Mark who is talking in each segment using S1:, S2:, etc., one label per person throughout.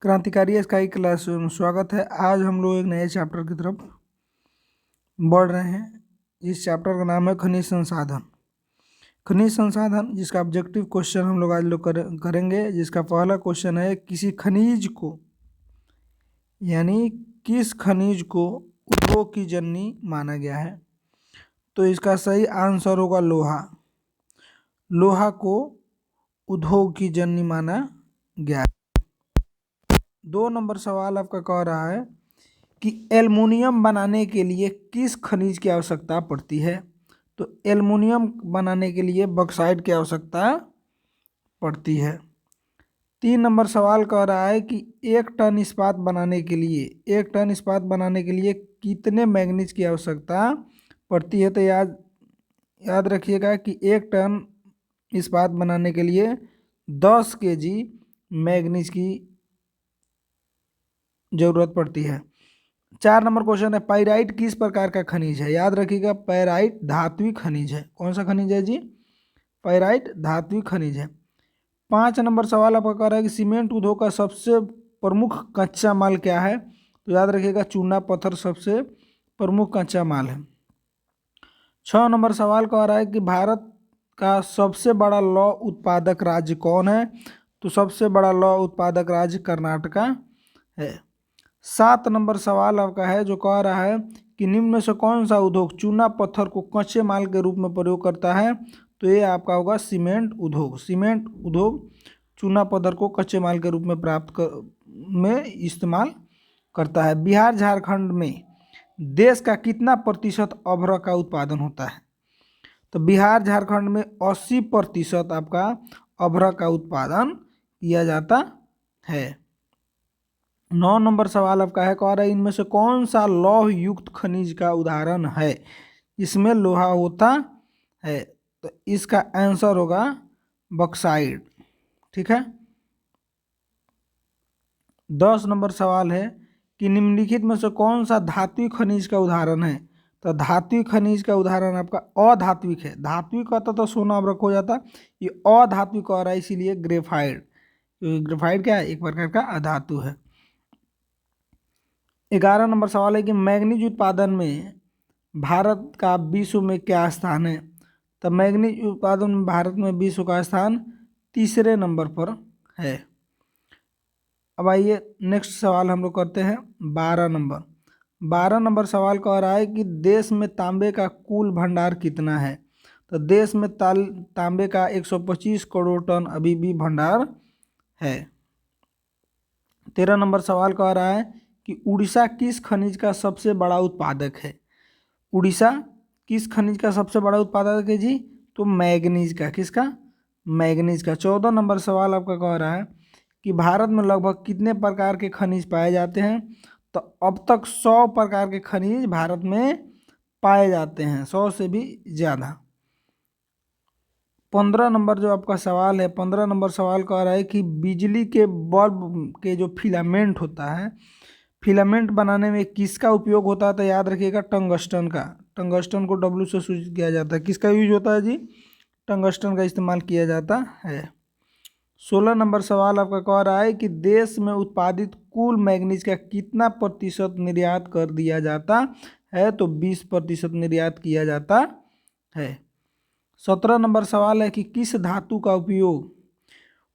S1: क्रांतिकारी sky class में स्वागत है। आज हम लोग एक नए चैप्टर की तरफ बढ़ रहे हैं। इस चैप्टर का नाम है खनिज संसाधन। खनिज संसाधन जिसका ऑब्जेक्टिव क्वेश्चन हम लोग आज करेंगे। जिसका पहला क्वेश्चन है किसी खनिज को यानी किस खनिज को उद्योग की जननी माना गया है। तो इसका सही आंसर होगा लोहा। लोहा को उद्योग की जननी माना गया है। 2 नंबर सवाल आपका कह रहा है कि एल्युमिनियम बनाने के लिए किस खनिज की आवश्यकता पड़ती है। तो एल्युमिनियम बनाने के लिए बॉक्साइट की आवश्यकता पड़ती है। 3 नंबर सवाल कह रहा है कि 1 टन इस्पात बनाने के लिए कितने मैंगनीज की आवश्यकता पड़ती है। तो याद रखिएगा कि 1 टन इस्पात बनाने के लिए 10 केजी मैंगनीज की जरूरत पड़ती है। 4 नंबर क्वेश्चन है पाइराइट किस प्रकार का खनिज है। याद रखिएगा पाइराइट धात्विक खनिज है। कौन सा खनिज है जी? पाइराइट धात्विक खनिज है। 5 नंबर सवाल आपका कह रहा है कि सीमेंट उद्योग का सबसे प्रमुख कच्चा माल क्या है। तो याद रखिएगा चूना पत्थर सबसे प्रमुख कच्चा माल है। 6 नंबर सवाल कह रहा है कि भारत का सबसे बड़ा लौह उत्पादक राज्य कौन है। तो सबसे बड़ा लौह उत्पादक राज्य कर्नाटका है। 7 नंबर सवाल आपका है जो कह रहा है कि निम्न में से कौन सा उद्योग चूना पत्थर को कच्चे माल के रूप में प्रयोग करता है। तो ये आपका होगा सीमेंट उद्योग। सीमेंट उद्योग चूना पत्थर को कच्चे माल के रूप में में इस्तेमाल करता है। बिहार झारखंड में देश का कितना प्रतिशत अभ्र का उत्पादन होता है। तो बिहार झारखंड में 80% आपका अभ्र का उत्पादन किया जाता है। 9 नंबर सवाल आपका है कह रहा है इनमें से कौन सा लौह युक्त खनिज का उदाहरण है इसमें लोहा होता है। तो इसका आंसर होगा बॉक्साइट। ठीक है। 10 नंबर सवाल है कि निम्नलिखित में से कौन सा धात्विक खनिज का उदाहरण है। तो धात्विक खनिज का उदाहरण आपका अधात्विक है। धात्विक होता तो सोना अभ्रक हो जाता, ये अधात्विक हो रहा है इसीलिए ग्रेफाइट। ग्रेफाइट क्या है? एक प्रकार का अधातु है। 11 नंबर सवाल है कि मैंगनीज उत्पादन में भारत का विश्व में क्या स्थान है। तो मैंगनीज उत्पादन में भारत में विश्व का स्थान 3 नंबर पर है। अब आइए नेक्स्ट सवाल हम लोग करते हैं 12 नंबर सवाल कह रहा है कि देश में तांबे का कुल भंडार कितना है। तो देश में तांबे का 125 करोड़ टन अभी भी भंडार है। 13 नंबर सवाल कह रहा है कि उड़ीसा किस खनिज का सबसे बड़ा उत्पादक है। उड़ीसा किस खनिज का सबसे बड़ा उत्पादक है जी? तो मैंगनीज का। किसका? मैंगनीज का। 14 नंबर सवाल आपका कह रहा है कि भारत में लगभग कितने प्रकार के खनिज पाए जाते हैं। तो अब तक 100 प्रकार के खनिज भारत में पाए जाते हैं, 100 से भी ज़्यादा। 15 नंबर जो आपका सवाल है, 15 नंबर सवाल कह रहा है कि बिजली के बल्ब के जो फिलामेंट होता है, फिलामेंट बनाने में किसका उपयोग होता है। तो याद रखिएगा टंगस्टन का। टंगस्टन को W से सूचित किया जाता है। किसका यूज होता है जी? टंगस्टन का इस्तेमाल किया जाता है। 16 नंबर सवाल आपका कह रहा है कि देश में उत्पादित कुल मैंगनीज का कितना प्रतिशत निर्यात कर दिया जाता है। तो 20% निर्यात किया जाता है। 17 नंबर सवाल है कि किस धातु का उपयोग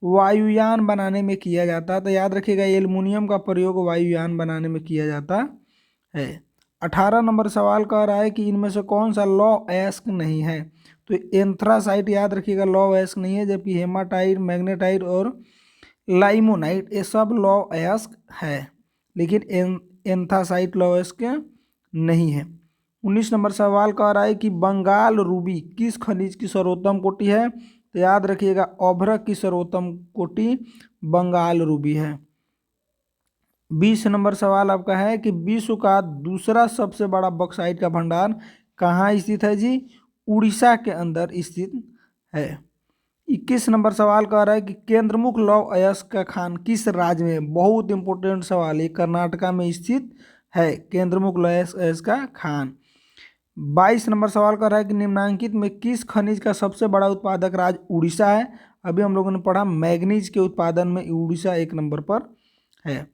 S1: वायुयान बनाने में किया जाता है। तो याद रखिएगा एल्युमिनियम का प्रयोग वायुयान बनाने में किया जाता है। 18 नंबर सवाल कह रहा है कि इनमें से कौन सा लौह अयस्क नहीं है। तो एंथ्रासाइट याद रखिएगा लौह अयस्क नहीं है, जबकि हेमाटाइट, मैग्नेटाइट और लाइमोनाइट ये सब लौह अयस्क है, लेकिन एंथ्रासाइट लौह अयस्क नहीं है। 19 नंबर सवाल कह रहा है कि बंगाल रूबी किस खनिज की सर्वोत्तम कोटि है। तो याद रखिएगा अभ्रक की सर्वोत्तम कोटि बंगाल रूबी है। 20 नंबर सवाल आपका है कि विश्व का दूसरा सबसे बड़ा बॉक्साइट का भंडार कहाँ स्थित है जी? उड़ीसा के अंदर स्थित है। 21 नंबर सवाल कह रहा है कि केंद्रमुख लौह अयस्क का खान किस राज्य में। बहुत इंपॉर्टेंट सवाल है। कर्नाटका में स्थित है केंद्रमुख लौह अयस्क का खान। 22 नंबर सवाल कर रहा है कि निम्नांकित में किस खनिज का सबसे बड़ा उत्पादक राज्य उड़ीसा है। अभी हम लोगों ने पढ़ा मैंगनीज के उत्पादन में उड़ीसा 1 नंबर पर है।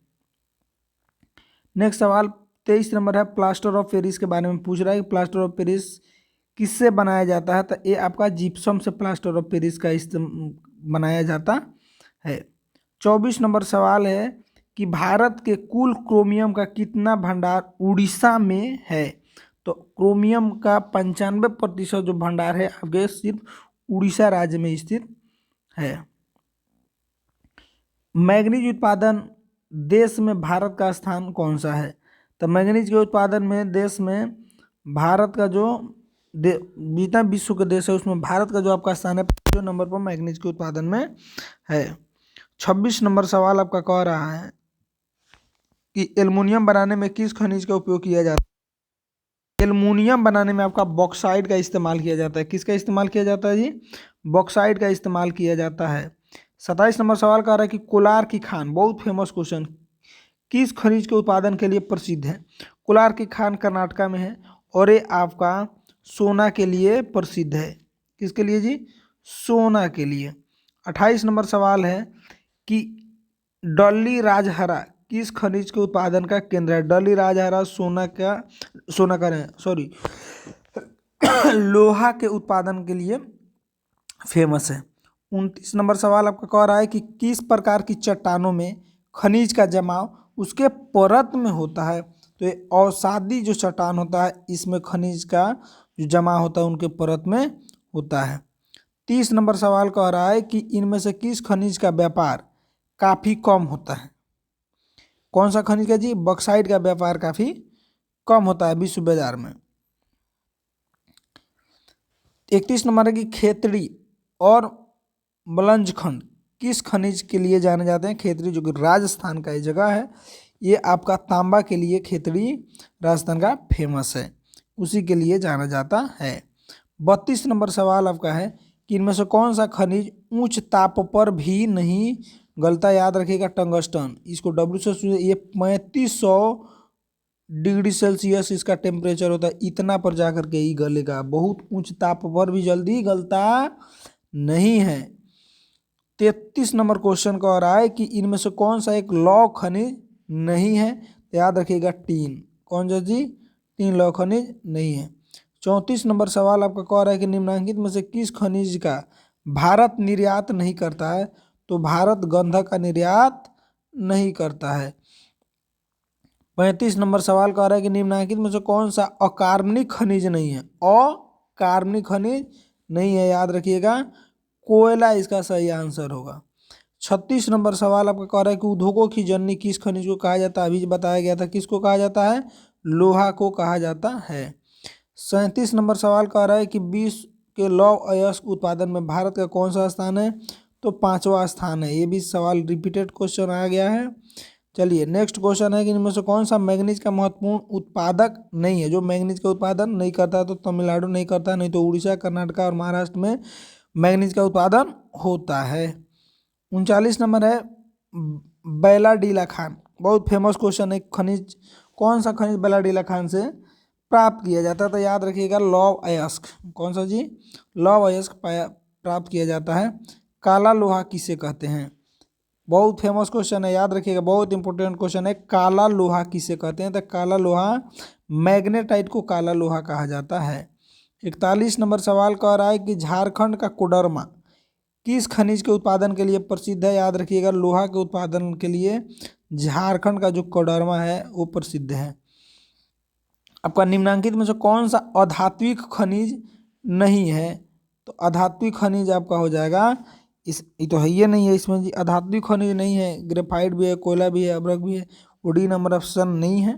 S1: नेक्स्ट सवाल 23 नंबर है, प्लास्टर ऑफ पेरिस के बारे में पूछ रहा है कि प्लास्टर ऑफ पेरिस किससे बनाया जाता है, तो ये आपका जिप्सम से प्लास्टर ऑफ पेरिस का बनाया जाता है। 24 नंबर सवाल है कि भारत के कुल क्रोमियम का कितना भंडार उड़ीसा में है, तो क्रोमियम का 95% जो भंडार है आपके सिर्फ उड़ीसा राज्य में स्थित है। मैग्नीज उत्पादन देश में भारत का स्थान कौन सा है, तो मैग्नीज के उत्पादन में देश में भारत का जो जितना विश्व के देश है उसमें भारत का जो आपका स्थान है 5वें नंबर पर मैग्नीज के उत्पादन में है। 26 नंबर सवाल आपका कह रहा है कि एल्युमिनियम बनाने में किस खनिज का उपयोग किया जाता है। एल्युमिनियम बनाने में आपका बॉक्साइट का इस्तेमाल किया जाता है। किसका इस्तेमाल किया जाता है जी, बॉक्साइट का इस्तेमाल किया जाता है। 27 नंबर सवाल कह रहा है कि कोलार की खान, बहुत फेमस क्वेश्चन, किस खनिज के उत्पादन के लिए प्रसिद्ध है। कोलार की खान कर्नाटका में है और ये आपका सोना के लिए प्रसिद्ध है। किसके लिए जी, सोना के लिए। 28 नंबर सवाल है कि डल्ली राजहरा किस खनिज के उत्पादन का केंद्र है। डल्ली राजहरा सोना का सॉरी लोहा के उत्पादन के लिए फेमस है। 29 नंबर सवाल आपका कह रहा है कि किस प्रकार की चट्टानों में खनिज का जमाव उसके परत में होता है, तो ये अवसादी जो चट्टान होता है इसमें खनिज का जो जमा होता है उनके परत में होता है। 30 नंबर सवाल कह रहा है कि इनमें से किस खनिज का व्यापार काफ़ी कम होता है। कौन सा खनिज का जी, बॉक्साइट का व्यापार काफ़ी कम होता है विश्व बाजार में। 31 नंबर है कि खेतड़ी और बलंजखंड किस खनिज के लिए जाने जाते हैं। खेतड़ी जो कि राजस्थान का ये जगह है, ये आपका तांबा के लिए खेतड़ी राजस्थान का फेमस है, उसी के लिए जाना जाता है। 32 नंबर सवाल आपका है कि इनमें से कौन सा खनिज उच्च ताप पर भी नहीं गलता, याद रखिएगा टंगस्टन। इसको डब्ल्यू से ये 3500 डिग्री सेल्सियस इसका टेम्परेचर होता है, इतना पर जाकर के ही गलेगा, बहुत उच्च ताप पर भी जल्दी गलता नहीं है। 33 नंबर क्वेश्चन कह रहा है कि इनमें से कौन सा एक लौह खनिज नहीं है, तो याद रखिएगा टीन। कौन सा जी, टीन लौह खनिज नहीं है। 34 नंबर सवाल आपका कह रहा है कि निम्नलिखित में से किस खनिज का भारत निर्यात नहीं करता है, तो भारत गंधक का निर्यात नहीं करता है। 35 नंबर सवाल कह रहा है कि निम्नलिखित में से कौन सा अकार्बनिक खनिज नहीं है। अकार्बनिक खनिज नहीं है, याद रखिएगा कोयला इसका सही आंसर होगा। 36 नंबर सवाल आपका कह रहा है कि उद्योगों की जननी किस खनिज को कहा जाता है, अभी बताया गया था किसको कहा जाता है, लोहा को कहा जाता है। 37 नंबर सवाल कह रहा है कि विश्व के लौह अयस्क उत्पादन में भारत का कौन सा स्थान है, तो 5वां स्थान है। ये भी सवाल रिपीटेड क्वेश्चन आ गया है। चलिए नेक्स्ट क्वेश्चन है कि इनमें से कौन सा मैग्नीज का महत्वपूर्ण उत्पादक नहीं है। जो मैग्नीज का उत्पादन नहीं करता है तो तमिलनाडु नहीं करता, नहीं तो उड़ीसा, कर्नाटक और महाराष्ट्र में मैग्नीज का उत्पादन होता है। 39 नंबर है बैलाडीला खान, बहुत फेमस क्वेश्चन है, खनिज कौन सा खनिज बैलाडीला खान से प्राप्त किया जाता है, तो याद रखिएगा लौह अयस्क। कौन सा जी, लौह अयस्क प्राप्त किया जाता है। काला लोहा किसे कहते हैं, बहुत फेमस क्वेश्चन है, याद रखिएगा बहुत इंपॉर्टेंट क्वेश्चन है। काला लोहा किसे कहते हैं, तो काला लोहा मैग्नेटाइट को काला लोहा कहा जाता है। 41 नंबर सवाल कह रहा है कि झारखंड का कोडरमा किस खनिज के उत्पादन के लिए प्रसिद्ध है, याद रखिएगा लोहा के उत्पादन के लिए झारखंड का जो कोडरमा है वो प्रसिद्ध है। आपका निम्नांकित में से कौन सा अधात्विक खनिज नहीं है, तो अधात्विक खनिज आपका हो जाएगा ये तो है ये नहीं है इसमें जी, अधात्विक खनिज नहीं है, ग्रेफाइट भी है, कोयला भी है, अब्रक भी है, डी नंबर ऑप्शन नहीं है।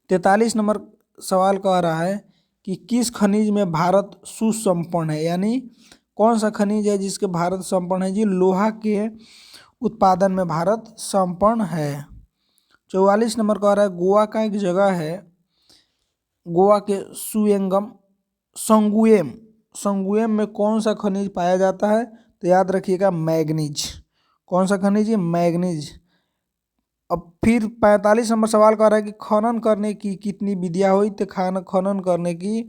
S1: 43 नंबर सवाल कह रहा है कि किस खनिज में भारत सुसंपन्न है, यानी कौन सा खनिज है जिसके भारत संपन्न है जी, लोहा के उत्पादन में भारत संपन्न है। 44 नंबर कह रहा है गोवा का एक जगह है, गोवा के संगुएम में कौन सा खनिज पाया जाता है, तो याद रखिएगा मैग्नीज। कौन सा खनिज है, मैग्नीज। अब फिर 45 नंबर सवाल कह रहा है कि खनन करने की कितनी विधियाँ हुई, तो खनन करने की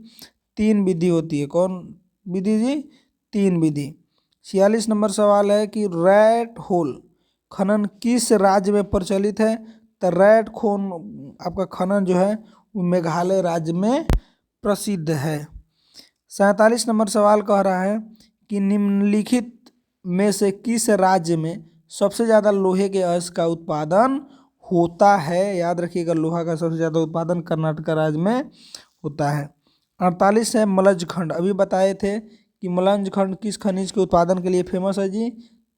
S1: 3 विधि होती है। कौन विधि जी, 3 विधि। 46 नंबर सवाल है कि रैट होल खनन किस राज्य में प्रचलित है? तो रैट खोन आपका खनन जो है वो मेघालय राज्य में प्रसिद्ध है। 47 नंबर सवाल कह रहा है कि निम्नलिखित में से किस राज्य में सबसे ज़्यादा लोहे के अयस्क का उत्पादन होता है? याद रखिएगा, लोहा का सबसे ज़्यादा उत्पादन कर्नाटक राज्य में होता है। 48 है मलंज खंड। अभी बताए थे कि मलंज खंड किस खनिज के उत्पादन के लिए फेमस है जी?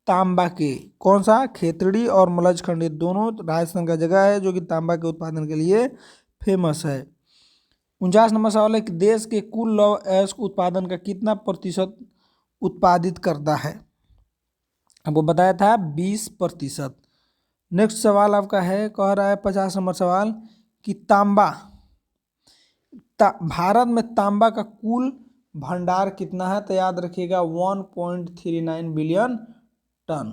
S1: तांबा के। कौन सा? खेतड़ी और मलंज खंड, ये दोनों राजस्थान का जगह है जो कि तांबा के उत्पादन के लिए फेमस है। 49 नंबर सवाल है कि देश के कुल लौह अयस्क उत्पादन का कितना प्रतिशत उत्पादित करता है? आपको बताया था 20%। नेक्स्ट सवाल आपका है, कह रहा है 50 नंबर सवाल कि भारत में तांबा का कुल भंडार कितना है? तो याद रखिएगा 1.39 बिलियन टन।